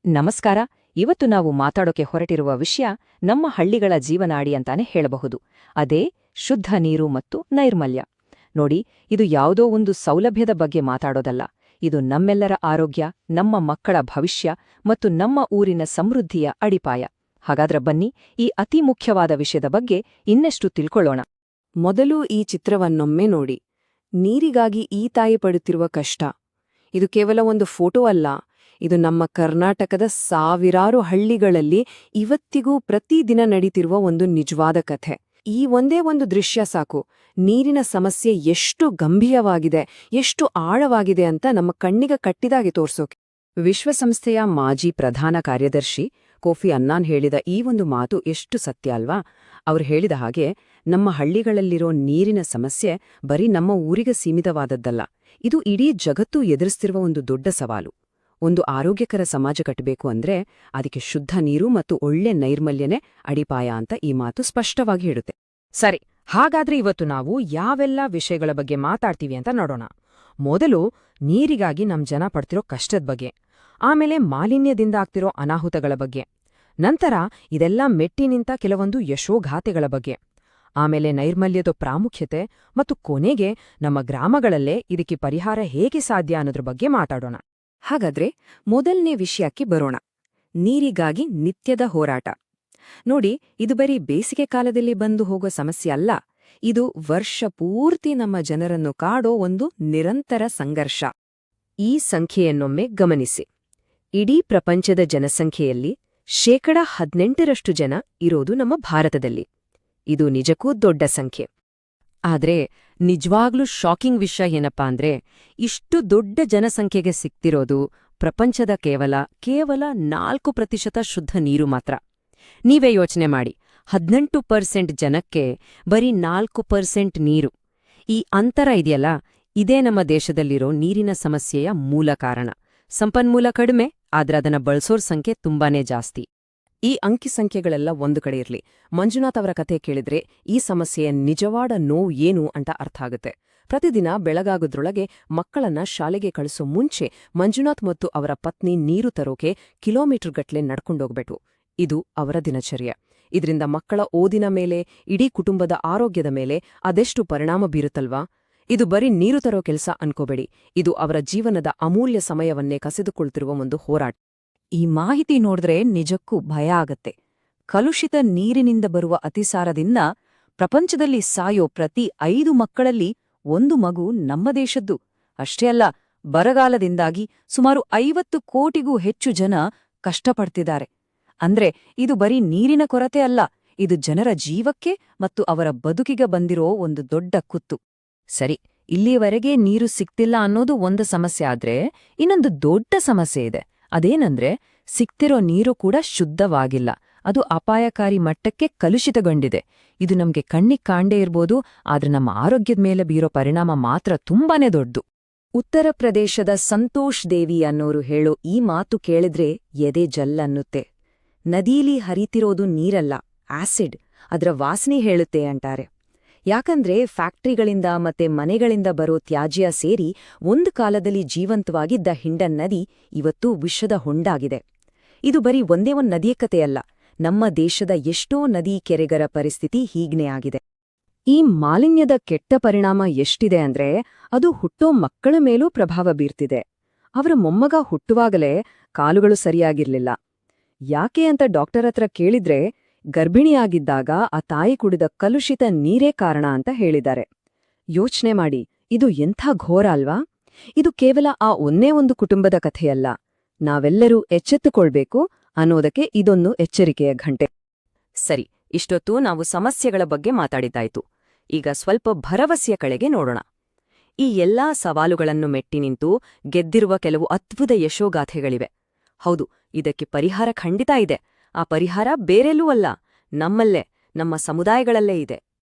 ನಮಸ್ಕಾರ. ಇವತ್ತು ನಾವು ಮಾತಾಡೋಕೆ ಹೊರಟಿರುವ ವಿಷಯ ನಮ್ಮ ಹಳ್ಳಿಗಳ ಜೀವನಾಡಿ ಅಂತಾನೆ ಹೇಳಬಹುದು. ಅದೇ ಶುದ್ಧ ನೀರು ಮತ್ತು ನೈರ್ಮಲ್ಯ. ನೋಡಿ, ಇದು ಯಾವುದೋ ಒಂದು ಸೌಲಭ್ಯದ ಬಗ್ಗೆ ಮಾತಾಡೋದಲ್ಲ. ಇದು ನಮ್ಮೆಲ್ಲರ ಆರೋಗ್ಯ, ನಮ್ಮ ಮಕ್ಕಳ ಭವಿಷ್ಯ ಮತ್ತು ನಮ್ಮ ಊರಿನ ಸಮೃದ್ಧಿಯ ಅಡಿಪಾಯ. ಹಾಗಾದ್ರೆ ಬನ್ನಿ, ಈ ಅತಿ ಮುಖ್ಯವಾದ ವಿಷಯದ ಬಗ್ಗೆ ಇನ್ನಷ್ಟು ತಿಳ್ಕೊಳ್ಳೋಣ. ಮೊದಲು ಈ ಚಿತ್ರವನ್ನೊಮ್ಮೆ ನೋಡಿ. ನೀರಿಗಾಗಿ ಈ ತಾಯಿ ಪಡುತ್ತಿರುವ ಕಷ್ಟ. ಇದು ಕೇವಲ ಒಂದು ಫೋಟೋ ಅಲ್ಲ, ಇದು ನಮ್ಮ ಕರ್ನಾಟಕದ ಸಾವಿರಾರು ಹಳ್ಳಿಗಳಲ್ಲಿ ಇವತ್ತಿಗೂ ಪ್ರತಿದಿನ ನಡೀತಿರುವ ಒಂದು ನಿಜವಾದ ಕಥೆ. ಈ ಒಂದೇ ಒಂದು ದೃಶ್ಯ ಸಾಕು, ನೀರಿನ ಸಮಸ್ಯೆ ಎಷ್ಟು ಗಂಭೀರವಾಗಿದೆ, ಎಷ್ಟು ಆಳವಾಗಿದೆ ಅಂತ ನಮ್ಮ ಕಣ್ಣಿಗೆ ಕಟ್ಟಿದಾಗೆ ತೋರ್ಸೋಕೆ. ವಿಶ್ವಸಂಸ್ಥೆಯ ಮಾಜಿ ಪ್ರಧಾನ ಕಾರ್ಯದರ್ಶಿ ಕೋಫಿ ಅನ್ನಾನ್ ಹೇಳಿದ ಈ ಒಂದು ಮಾತು ಎಷ್ಟು ಸತ್ಯ ಅಲ್ವಾ? ಅವ್ರು ಹೇಳಿದ ಹಾಗೆ, ನಮ್ಮ ಹಳ್ಳಿಗಳಲ್ಲಿರೋ ನೀರಿನ ಸಮಸ್ಯೆ ಬರೀ ನಮ್ಮ ಊರಿಗೆ ಸೀಮಿತವಾದದ್ದಲ್ಲ, ಇದು ಇಡೀ ಜಗತ್ತು ಎದುರಿಸ್ತಿರುವ ಒಂದು ದೊಡ್ಡ ಸವಾಲು. ಒಂದು ಆರೋಗ್ಯಕರ ಸಮಾಜ ಕಟ್ಟಬೇಕು ಅಂದ್ರೆ ಅದಕ್ಕೆ ಶುದ್ಧ ನೀರು ಮತ್ತು ಒಳ್ಳೆ ನೈರ್ಮಲ್ಯನೇ ಅಡಿಪಾಯ ಅಂತ ಈ ಮಾತು ಸ್ಪಷ್ಟವಾಗಿ ಹೇಳುತ್ತೆ. ಸರಿ, ಹಾಗಾದ್ರೆ ಇವತ್ತು ನಾವು ಯಾವೆಲ್ಲ ವಿಷಯಗಳ ಬಗ್ಗೆ ಮಾತಾಡ್ತೀವಿ ಅಂತ ನೋಡೋಣ. ಮೊದಲು ನೀರಿಗಾಗಿ ನಮ್ ಜನ ಪಡ್ತಿರೋ ಕಷ್ಟದ ಬಗ್ಗೆ, ಆಮೇಲೆ ಮಾಲಿನ್ಯದಿಂದ ಆಗ್ತಿರೋ ಅನಾಹುತಗಳ ಬಗ್ಗೆ, ನಂತರ ಇದೆಲ್ಲ ಮೆಟ್ಟಿ ನಿಂತ ಕೆಲವೊಂದು ಯಶೋಗಾಥೆಗಳ ಬಗ್ಗೆ, ಆಮೇಲೆ ನೈರ್ಮಲ್ಯದ ಪ್ರಾಮುಖ್ಯತೆ ಮತ್ತು ಕೊನೆಗೆ ನಮ್ಮ ಗ್ರಾಮಗಳಲ್ಲೇ ಇದಕ್ಕೆ ಪರಿಹಾರ ಹೇಗೆ ಸಾಧ್ಯ ಅನ್ನೋದ್ರ ಬಗ್ಗೆ ಮಾತಾಡೋಣ. ಹಾಗಾದ್ರೆ ಮೊದಲನೇ ವಿಷಯಕ್ಕೆ ಬರೋಣ, ನೀರಿಗಾಗಿ ನಿತ್ಯದ ಹೋರಾಟ. ನೋಡಿ, ಇದು ಬರೀ ಬೇಸಿಗೆ ಕಾಲದಲ್ಲಿ ಬಂದು ಹೋಗೋ ಸಮಸ್ಯೆ ಅಲ್ಲ, ಇದು ವರ್ಷ ಪೂರ್ತಿ ನಮ್ಮ ಜನರನ್ನು ಕಾಡೋ ಒಂದು ನಿರಂತರ ಸಂಘರ್ಷ. ಈ ಸಂಖ್ಯೆಯನ್ನೊಮ್ಮೆ ಗಮನಿಸಿ. ಇಡೀ ಪ್ರಪಂಚದ ಜನಸಂಖ್ಯೆಯಲ್ಲಿ 18% ಜನ ಇರೋದು ನಮ್ಮ ಭಾರತದಲ್ಲಿ. ಇದು ನಿಜಕ್ಕೂ ದೊಡ್ಡ ಸಂಖ್ಯೆ. ಆದ್ರೆ ನಿಜವಾಗ್ಲೂ ಶಾಕಿಂಗ್ ವಿಷಯ ಏನಪ್ಪಾ ಅಂದ್ರೆ, ಇಷ್ಟು ದೊಡ್ಡ ಜನಸಂಖ್ಯೆಗೆ ಸಿಕ್ತಿರೋದು ಪ್ರಪಂಚದ ಕೇವಲ 4% ಶುದ್ಧ ನೀರು ಮಾತ್ರ. ನೀವೇ ಯೋಚನೆ ಮಾಡಿ, 18% ಜನಕ್ಕೆ ಬರೀ 4% ನೀರು. ಈ ಅಂತರ ಇದೆಯಲ್ಲ, ಇದೇ ನಮ್ಮ ದೇಶದಲ್ಲಿರೋ ನೀರಿನ ಸಮಸ್ಯೆಯ ಮೂಲ ಕಾರಣ. ಸಂಪನ್ಮೂಲ ಕಡಿಮೆ, ಆದ್ರೆ ಅದನ್ನ ಬಳಸೋರ್ ಸಂಖ್ಯೆ ತುಂಬಾನೇ ಜಾಸ್ತಿ. ಈ ಅಂಕಿ ಸಂಖ್ಯೆಗಳೆಲ್ಲ ಒಂದು ಕಡೆ ಇರ್ಲಿ, ಮಂಜುನಾಥ್ ಅವರ ಕಥೆ ಕೇಳಿದ್ರೆ ಈ ಸಮಸ್ಯೆಯ ನಿಜವಾದ ನೋವು ಏನು ಅಂತ ಅರ್ಥ ಆಗುತ್ತೆ. ಪ್ರತಿದಿನ ಬೆಳಗಾಗೋದ್ರೊಳಗೆ ಮಕ್ಕಳನ್ನ ಶಾಲೆಗೆ ಕಳಿಸೋ ಮುಂಚೆ ಮಂಜುನಾಥ್ ಮತ್ತು ಅವರ ಪತ್ನಿ ನೀರು ತರೋಕೆ ಕಿಲೋಮೀಟರ್ಗಟ್ಲೆ ನಡ್ಕೊಂಡೋಗ್ಬೇಕು. ಇದು ಅವರ ದಿನಚರ್ಯ. ಇದರಿಂದ ಮಕ್ಕಳ ಓದಿನ ಮೇಲೆ, ಇಡೀ ಕುಟುಂಬದ ಆರೋಗ್ಯದ ಮೇಲೆ ಅದೆಷ್ಟು ಪರಿಣಾಮ ಬೀರುತ್ತಲ್ವಾ? ಇದು ಬರೀ ನೀರು ತರೋ ಕೆಲಸ ಅನ್ಕೋಬೇಡಿ, ಇದು ಅವರ ಜೀವನದ ಅಮೂಲ್ಯ ಸಮಯವನ್ನೇ ಕಸಿದುಕೊಳ್ತಿರುವ ಒಂದು ಹೋರಾಟ. ಈ ಮಾಹಿತಿ ನೋಡಿದ್ರೆ ನಿಜಕ್ಕೂ ಭಯ ಆಗತ್ತೆ. ಕಲುಷಿತ ನೀರಿನಿಂದ ಬರುವ ಅತಿಸಾರದಿಂದ ಪ್ರಪಂಚದಲ್ಲಿ ಸಾಯೋ ಪ್ರತಿ 5 ಮಕ್ಕಳಲ್ಲಿ 1 ಮಗು ನಮ್ಮ ದೇಶದ್ದು. ಅಷ್ಟೇ ಅಲ್ಲ, ಬರಗಾಲದಿಂದಾಗಿ ಸುಮಾರು 50 ಕೋಟಿಗೂ ಹೆಚ್ಚು ಜನ ಕಷ್ಟಪಡ್ತಿದ್ದಾರೆ. ಅಂದ್ರೆ ಇದು ಬರೀ ನೀರಿನ ಕೊರತೆ ಅಲ್ಲ, ಇದು ಜನರ ಜೀವಕ್ಕೆ ಮತ್ತು ಅವರ ಬದುಕಿಗೆ ಬಂದಿರೋ ಒಂದು ದೊಡ್ಡ ಕುತ್ತು. ಸರಿ, ಇಲ್ಲಿಯವರೆಗೆ ನೀರು ಸಿಕ್ತಿಲ್ಲ ಅನ್ನೋದು ಒಂದು ಸಮಸ್ಯೆ ಆದ್ರೆ, ಇನ್ನೊಂದು ದೊಡ್ಡ ಸಮಸ್ಯೆ ಇದೆ. ಅದೇನಂದ್ರೆ, ಸಿಕ್ತಿರೋ ನೀರು ಕೂಡ ಶುದ್ಧವಾಗಿಲ್ಲ, ಅದು ಅಪಾಯಕಾರಿ ಮಟ್ಟಕ್ಕೆ ಕಲುಷಿತಗೊಂಡಿದೆ. ಇದು ನಮ್ಗೆ ಕಣ್ಣಿಗೆ ಕಾಣದೇ ಇರ್ಬೋದು, ಆದ್ರೆ ನಮ್ಮ ಆರೋಗ್ಯದ ಮೇಲೆ ಬೀರೋ ಪರಿಣಾಮ ಮಾತ್ರ ತುಂಬಾನೇ ದೊಡ್ಡದು. ಉತ್ತರ ಪ್ರದೇಶದ ಸಂತೋಷ್ ದೇವಿ ಅನ್ನೋರು ಹೇಳೋ ಈ ಮಾತು ಕೇಳಿದ್ರೆ ಎದೆ ಜಲ್ಲನ್ನುತ್ತೆ. ನದೀಲಿ ಹರಿತಿರೋದು ನೀರಲ್ಲ, ಆಸಿಡ್, ಅದರ ವಾಸನೆ ಹೇಳುತ್ತೆ ಅಂತಾರೆ. ಯಾಕಂದ್ರೆ ಫ್ಯಾಕ್ಟ್ರಿಗಳಿಂದ ಮತ್ತೆ ಮನೆಗಳಿಂದ ಬರೋ ತ್ಯಾಜ್ಯ ಸೇರಿ ಒಂದು ಕಾಲದಲ್ಲಿ ಜೀವಂತವಾಗಿದ್ದ ಹಿಂಡನ್ ನದಿ ಇವತ್ತು ವಿಷದ ಹೊಂಡಾಗಿದೆ. ಇದು ಬರೀ ಒಂದೇ ಒಂದು ನದಿಯ ಕಥೆಯಲ್ಲ, ನಮ್ಮ ದೇಶದ ಎಷ್ಟೋ ನದಿ ಕೆರೆಗರ ಪರಿಸ್ಥಿತಿ ಹೀಗ್ನೇ ಆಗಿದೆ. ಈ ಮಾಲಿನ್ಯದ ಕೆಟ್ಟ ಪರಿಣಾಮ ಎಷ್ಟಿದೆ ಅಂದ್ರೆ, ಅದು ಹುಟ್ಟೋ ಮಕ್ಕಳ ಮೇಲೂ ಪ್ರಭಾವ ಬೀರ್ತಿದೆ. ಅವರ ಮೊಮ್ಮಗ ಹುಟ್ಟುವಾಗಲೇ ಕಾಲುಗಳು ಸರಿಯಾಗಿರ್ಲಿಲ್ಲ. ಯಾಕೆ ಅಂತ ಡಾಕ್ಟರ್ ಹತ್ರ ಕೇಳಿದ್ರೆ, ಗರ್ಭಿಣಿಯಾಗಿದ್ದಾಗ ಆ ತಾಯಿ ಕುಡಿದ ಕಲುಷಿತ ನೀರೇ ಕಾರಣ ಅಂತ ಹೇಳಿದ್ದಾರೆ. ಯೋಚನೆ ಮಾಡಿ, ಇದು ಎಂಥ ಘೋರ ಅಲ್ವಾ? ಇದು ಕೇವಲ ಆ ಒಂದೇ ಒಂದು ಕುಟುಂಬದ ಕಥೆಯಲ್ಲ, ನಾವೆಲ್ಲರೂ ಎಚ್ಚೆತ್ತುಕೊಳ್ಬೇಕು ಅನ್ನೋದಕ್ಕೆ ಇದೊಂದು ಎಚ್ಚರಿಕೆಯ ಘಂಟೆ. ಸರಿ, ಇಷ್ಟೊತ್ತು ನಾವು ಸಮಸ್ಯೆಗಳ ಬಗ್ಗೆ ಮಾತಾಡಿದ್ದಾಯ್ತು. ಈಗ ಸ್ವಲ್ಪ ಭರವಸೆಯ ಕಡೆಗೆ ನೋಡೋಣ. ಈ ಎಲ್ಲಾ ಸವಾಲುಗಳನ್ನು ಮೆಟ್ಟಿ ನಿಂತು ಗೆದ್ದಿರುವ ಕೆಲವು ಅದ್ಭುತ ಯಶೋಗಾಥೆಗಳಿವೆ. ಹೌದು, ಇದಕ್ಕೆ ಪರಿಹಾರ ಖಂಡಿತ ಇದೆ. ಆ ಪರಿಹಾರ ಬೇರೆಲ್ಲೂ ಅಲ್ಲ, ನಮ್ಮಲ್ಲೇ, ನಮ್ಮ ಸಮುದಾಯಗಳಲ್ಲೇ ಇದೆ.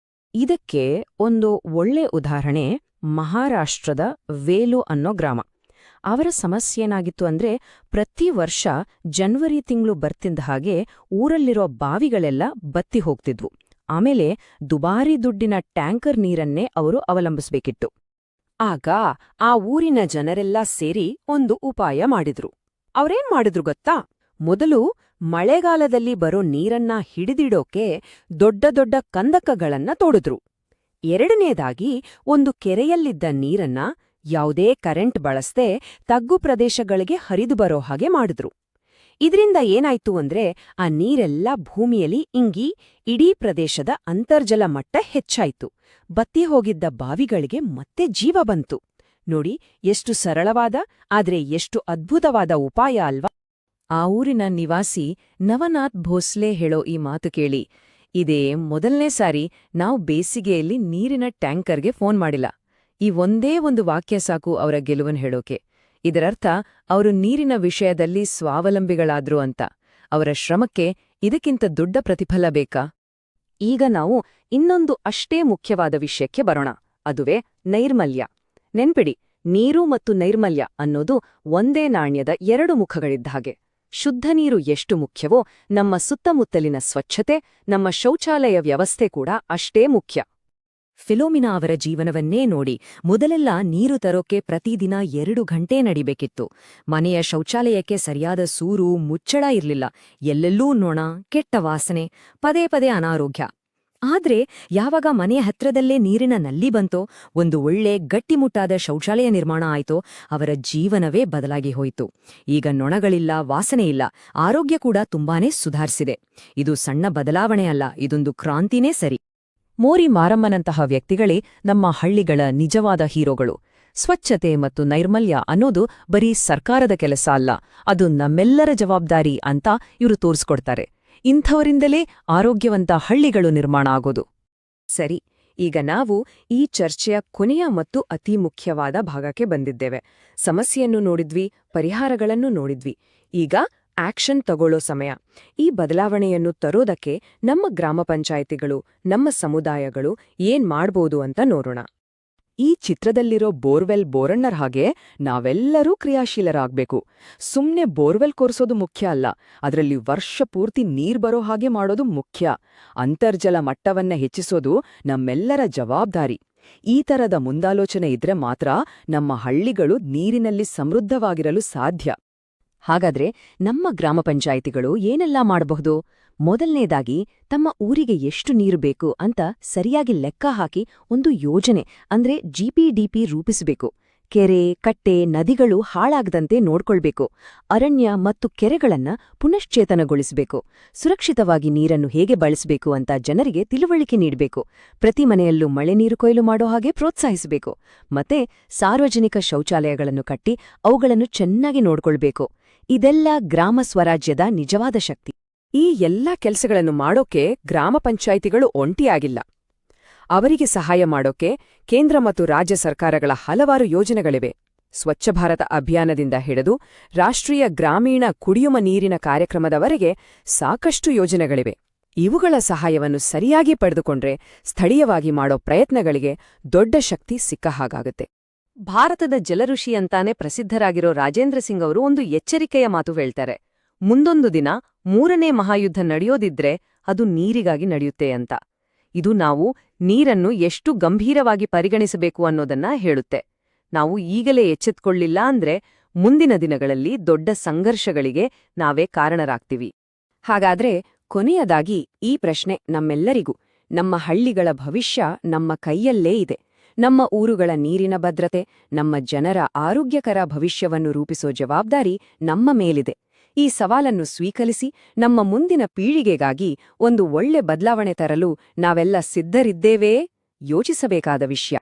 ಇದಕ್ಕೆ ಒಂದು ಒಳ್ಳೆ ಉದಾಹರಣೆ ಮಹಾರಾಷ್ಟ್ರದ ವೇಲು ಅನ್ನೋ ಗ್ರಾಮ. ಅವರ ಸಮಸ್ಯೆನಾಗಿತ್ತು ಅಂದ್ರೆ, ಪ್ರತಿ ವರ್ಷ ಜನವರಿ ತಿಂಗಳು ಬರ್ತಿದ್ದ ಹಾಗೆ ಊರಲ್ಲಿರೋ ಬಾವಿಗಳೆಲ್ಲ ಬತ್ತಿ ಹೋಗ್ತಿದ್ವು. ಆಮೇಲೆ ದುಬಾರಿ ದುಡ್ಡಿನ ಟ್ಯಾಂಕರ್ ನೀರನ್ನೇ ಅವರು ಅವಲಂಬಿಸ್ಬೇಕಿತ್ತು. ಆಗ ಆ ಊರಿನ ಜನರೆಲ್ಲ ಸೇರಿ ಒಂದು ಉಪಾಯ ಮಾಡಿದ್ರು. ಅವ್ರೇನ್ ಮಾಡಿದ್ರು ಗೊತ್ತಾ? ಮೊದಲು ಮಳೆಗಾಲದಲ್ಲಿ ಬರೋ ನೀರನ್ನ ಹಿಡಿದಿಡೋಕೆ ದೊಡ್ಡ ದೊಡ್ಡ ಕಂದಕಗಳನ್ನ ತೋಡಿದ್ರು. ಎರಡನೇದಾಗಿ ಒಂದು ಕೆರೆಯಲ್ಲಿದ್ದ ನೀರನ್ನ ಯಾವುದೇ ಕರೆಂಟ್ ಬಳಸದೆ ತಗ್ಗು ಪ್ರದೇಶಗಳಿಗೆ ಹರಿದು ಬರೋ ಹಾಗೆ ಮಾಡಿದ್ರು. ಇದರಿಂದ ಏನಾಯ್ತು ಅಂದ್ರೆ ಆ ನೀರೆಲ್ಲ ಭೂಮಿಯಲ್ಲಿ ಇಂಗಿ ಇಡೀ ಪ್ರದೇಶದ ಅಂತರ್ಜಲ ಮಟ್ಟ ಹೆಚ್ಚಾಯ್ತು. ಬತ್ತಿ ಹೋಗಿದ್ದ ಬಾವಿಗಳಿಗೆ ಮತ್ತೆ ಜೀವ ಬಂತು. ನೋಡಿ, ಎಷ್ಟು ಸರಳವಾದ ಆದ್ರೆ ಎಷ್ಟು ಅದ್ಭುತವಾದ ಉಪಾಯ ಅಲ್ವಾ? ಆ ಊರಿನ ನಿವಾಸಿ ನವನಾಥ್ ಭೋಸ್ಲೆ ಹೇಳೋ ಈ ಮಾತು ಕೇಳಿ, ಇದೇ ಮೊದಲನೇ ಸಾರಿ ನಾವು ಬೇಸಿಗೆಯಲ್ಲಿ ನೀರಿನ ಟ್ಯಾಂಕರ್ಗೆ ಫೋನ್ ಮಾಡಿಲ್ಲ. ಈ ಒಂದೇ ಒಂದು ವಾಕ್ಯ ಸಾಕು ಅವರ ಗೆಲುವನ್ ಹೇಳೋಕೆ. ಇದರರ್ಥ ಅವರು ನೀರಿನ ವಿಷಯದಲ್ಲಿ ಸ್ವಾವಲಂಬಿಗಳಾದ್ರು ಅಂತ. ಅವರ ಶ್ರಮಕ್ಕೆ ಇದಕ್ಕಿಂತ ದೊಡ್ಡ ಪ್ರತಿಫಲ ಬೇಕಾ? ಈಗ ನಾವು ಇನ್ನೊಂದು ಅಷ್ಟೇ ಮುಖ್ಯವಾದ ವಿಷಯಕ್ಕೆ ಬರೋಣ. ಅದುವೇ ನೈರ್ಮಲ್ಯ. ನೆನ್ಪಿಡಿ, ನೀರು ಮತ್ತು ನೈರ್ಮಲ್ಯ ಅನ್ನೋದು ಒಂದೇ ನಾಣ್ಯದ ಎರಡು ಮುಖಗಳಿದ್ದ ಹಾಗೆ. ಶುದ್ಧ ನೀರು ಎಷ್ಟು ಮುಖ್ಯವೋ, ನಮ್ಮ ಸುತ್ತಮುತ್ತಲಿನ ಸ್ವಚ್ಛತೆ, ನಮ್ಮ ಶೌಚಾಲಯ ವ್ಯವಸ್ಥೆ ಕೂಡ ಅಷ್ಟೇ ಮುಖ್ಯ. ಫಿಲೋಮಿನಾ ಅವರ ಜೀವನವನ್ನೇ ನೋಡಿ. ಮೊದಲೆಲ್ಲ ನೀರು ತರೋಕೆ ಪ್ರತಿದಿನ 2 ಗಂಟೆ ನಡಿಬೇಕಿತ್ತು. ಮನೆಯ ಶೌಚಾಲಯಕ್ಕೆ ಸರಿಯಾದ ಸೂರು, ಮುಚ್ಚಳ ಇರ್ಲಿಲ್ಲ. ಎಲ್ಲೆಲ್ಲೂ ನೊಣ, ಕೆಟ್ಟ ವಾಸನೆ, ಪದೇ ಪದೇ ಅನಾರೋಗ್ಯ. ಆದ್ರೆ ಯಾವಾಗ ಮನೆಯ ಹತ್ರದಲ್ಲೇ ನೀರಿನ ನಲ್ಲಿ ಬಂತೋ, ಒಂದು ಒಳ್ಳೆ ಗಟ್ಟಿಮುಟ್ಟಾದ ಶೌಚಾಲಯ ನಿರ್ಮಾಣ ಆಯ್ತೋ, ಅವರ ಜೀವನವೇ ಬದಲಾಗಿ ಹೋಯಿತು. ಈಗ ನೊಣಗಳಿಲ್ಲ, ವಾಸನೆ ಇಲ್ಲ, ಆರೋಗ್ಯ ಕೂಡ ತುಂಬಾನೇ ಸುಧಾರಿಸಿದೆ. ಇದು ಸಣ್ಣ ಬದಲಾವಣೆ ಅಲ್ಲ, ಇದೊಂದು ಕ್ರಾಂತಿನೇ ಸರಿ. ಮೋರಿ ಮಾರಮ್ಮನಂತಹ ವ್ಯಕ್ತಿಗಳೇ ನಮ್ಮ ಹಳ್ಳಿಗಳ ನಿಜವಾದ ಹೀರೋಗಳು. ಸ್ವಚ್ಛತೆ ಮತ್ತು ನೈರ್ಮಲ್ಯ ಅನ್ನೋದು ಬರೀ ಸರ್ಕಾರದ ಕೆಲಸ ಅಲ್ಲ, ಅದು ನಮ್ಮೆಲ್ಲರ ಜವಾಬ್ದಾರಿ ಅಂತ ಇವರು ತೋರಿಸ್ಕೊಡ್ತಾರೆ. ಇಂಥವರಿಂದಲೇ ಆರೋಗ್ಯವಂತ ಹಳ್ಳಿಗಳು ನಿರ್ಮಾಣ ಆಗೋದು. ಸರಿ, ಈಗ ನಾವು ಈ ಚರ್ಚೆಯ ಕೊನೆಯ ಮತ್ತು ಅತಿ ಮುಖ್ಯವಾದ ಭಾಗಕ್ಕೆ ಬಂದಿದ್ದೇವೆ. ಸಮಸ್ಯೆಯನ್ನು ನೋಡಿದ್ವಿ, ಪರಿಹಾರಗಳನ್ನು ನೋಡಿದ್ವಿ. ಈಗ ಆಕ್ಷನ್ ತಗೊಳ್ಳೋ ಸಮಯ. ಈ ಬದಲಾವಣೆಯನ್ನು ತರೋದಕ್ಕೆ ನಮ್ಮ ಗ್ರಾಮ ಪಂಚಾಯಿತಿಗಳು, ನಮ್ಮ ಸಮುದಾಯಗಳು ಏನ್ ಮಾಡ್ಬೋದು ಅಂತ ನೋಡೋಣ. ಈ ಚಿತ್ರದಲ್ಲಿರೋ ಬೋರ್ವೆಲ್ ಬೋರಣ್ಣರ್ ಹಾಗೆ ನಾವೆಲ್ಲರೂ ಕ್ರಿಯಾಶೀಲರಾಗ್ಬೇಕು. ಸುಮ್ನೆ ಬೋರ್ವೆಲ್ ಕೊರ್ಸೋದು ಮುಖ್ಯ ಅಲ್ಲ, ಅದರಲ್ಲಿ ವರ್ಷ ಪೂರ್ತಿ ನೀರ್ ಬರೋ ಹಾಗೆ ಮಾಡೋದು ಮುಖ್ಯ. ಅಂತರ್ಜಲ ಮಟ್ಟವನ್ನ ಹೆಚ್ಚಿಸೋದು ನಮ್ಮೆಲ್ಲರ ಜವಾಬ್ದಾರಿ. ಈ ತರದ ಮುಂದಾಲೋಚನೆ ಇದ್ರೆ ಮಾತ್ರ ನಮ್ಮ ಹಳ್ಳಿಗಳು ನೀರಿನಲ್ಲಿ ಸಮೃದ್ಧವಾಗಿರಲು ಸಾಧ್ಯ. ಹಾಗಾದ್ರೆ ನಮ್ಮ ಗ್ರಾಮ ಪಂಚಾಯಿತಿಗಳು ಏನೆಲ್ಲ ಮಾಡಬಹುದು? ಮೊದಲನೇದಾಗಿ, ತಮ್ಮ ಊರಿಗೆ ಎಷ್ಟು ನೀರು ಬೇಕು ಅಂತ ಸರಿಯಾಗಿ ಲೆಕ್ಕ ಹಾಕಿ ಒಂದು ಯೋಜನೆ ಅಂದ್ರೆ ಜಿಪಿಡಿಪಿ ರೂಪಿಸಬೇಕು. ಕೆರೆ, ಕಟ್ಟೆ, ನದಿಗಳು ಹಾಳಾಗದಂತೆ ನೋಡ್ಕೊಳ್ಬೇಕು. ಅರಣ್ಯ ಮತ್ತು ಕೆರೆಗಳನ್ನ ಪುನಶ್ಚೇತನಗೊಳಿಸಬೇಕು. ಸುರಕ್ಷಿತವಾಗಿ ನೀರನ್ನು ಹೇಗೆ ಬಳಸಬೇಕು ಅಂತ ಜನರಿಗೆ ತಿಳುವಳಿಕೆ ನೀಡಬೇಕು. ಪ್ರತಿ ಮನೆಯಲ್ಲೂ ಮಳೆ ನೀರು ಕೊಯ್ಲು ಮಾಡೋ ಹಾಗೆ ಪ್ರೋತ್ಸಾಹಿಸಬೇಕು. ಮತ್ತೆ ಸಾರ್ವಜನಿಕ ಶೌಚಾಲಯಗಳನ್ನು ಕಟ್ಟಿ ಅವುಗಳನ್ನು ಚೆನ್ನಾಗಿ ನೋಡ್ಕೊಳ್ಬೇಕು. ಇದೆಲ್ಲ ಗ್ರಾಮ ಸ್ವರಾಜ್ಯದ ನಿಜವಾದ ಶಕ್ತಿ. ಈ ಎಲ್ಲ ಕೆಲಸಗಳನ್ನು ಮಾಡೋಕೆ ಗ್ರಾಮ ಪಂಚಾಯಿತಿಗಳು ಒಂಟಿಯಾಗಿಲ್ಲ. ಅವರಿಗೆ ಸಹಾಯ ಮಾಡೋಕೆ ಕೇಂದ್ರ ಮತ್ತು ರಾಜ್ಯ ಸರ್ಕಾರಗಳ ಹಲವಾರು ಯೋಜನೆಗಳಿವೆ. ಸ್ವಚ್ಛ ಭಾರತ ಅಭಿಯಾನದಿಂದ ಹಿಡಿದು ರಾಷ್ಟ್ರೀಯ ಗ್ರಾಮೀಣ ಕುಡಿಯುವ ನೀರಿನ ಕಾರ್ಯಕ್ರಮದವರೆಗೆ ಸಾಕಷ್ಟು ಯೋಜನೆಗಳಿವೆ. ಇವುಗಳ ಸಹಾಯವನ್ನು ಸರಿಯಾಗಿ ಪಡೆದುಕೊಂಡ್ರೆ ಸ್ಥಳೀಯವಾಗಿ ಮಾಡೋ ಪ್ರಯತ್ನಗಳಿಗೆ ದೊಡ್ಡ ಶಕ್ತಿ ಸಿಕ್ಕ ಹಾಗಾಗುತ್ತೆ. ಭಾರತದ ಜಲಋಷಿ ಅಂತಾನೆ ಪ್ರಸಿದ್ಧರಾಗಿರೋ ರಾಜೇಂದ್ರ ಸಿಂಗ್ ಅವರು ಒಂದು ಎಚ್ಚರಿಕೆಯ ಮಾತು ಹೇಳ್ತಾರೆ. ಮುಂದೊಂದು ದಿನ 3ನೇ ಮಹಾಯುದ್ಧ ನಡೆಯೋದಿದ್ರೆ ಅದು ನೀರಿಗಾಗಿ ನಡೆಯುತ್ತೆ ಅಂತ. ಇದು ನಾವು ನೀರನ್ನು ಎಷ್ಟು ಗಂಭೀರವಾಗಿ ಪರಿಗಣಿಸಬೇಕು ಅನ್ನೋದನ್ನ ಹೇಳುತ್ತೆ. ನಾವು ಈಗಲೇ ಎಚ್ಚೆತ್ಕೊಳ್ಳಿಲ್ಲ ಅಂದ್ರೆ ಮುಂದಿನ ದಿನಗಳಲ್ಲಿ ದೊಡ್ಡ ಸಂಘರ್ಷಗಳಿಗೆ ನಾವೇ ಕಾರಣರಾಗ್ತೀವಿ. ಹಾಗಾದ್ರೆ ಕೊನೆಯದಾಗಿ ಈ ಪ್ರಶ್ನೆ ನಮ್ಮೆಲ್ಲರಿಗೂ. ನಮ್ಮ ಹಳ್ಳಿಗಳ ಭವಿಷ್ಯ ನಮ್ಮ ಕೈಯಲ್ಲೇ ಇದೆ. ನಮ್ಮ ಊರುಗಳ ನೀರಿನ ಭದ್ರತೆ, ನಮ್ಮ ಜನರ ಆರೋಗ್ಯಕರ ಭವಿಷ್ಯವನ್ನು ರೂಪಿಸೋ ಜವಾಬ್ದಾರಿ ನಮ್ಮ ಮೇಲಿದೆ. ಈ ಸವಾಲನ್ನು ಸ್ವೀಕರಿಸಿ ನಮ್ಮ ಮುಂದಿನ ಪೀಳಿಗೆಗಾಗಿ ಒಂದು ಒಳ್ಳೆ ಬದಲಾವಣೆ ತರಲು ನಾವೆಲ್ಲ ಸಿದ್ಧರಿದ್ದೇವೇ? ಯೋಚಿಸಬೇಕಾದ ವಿಷಯ.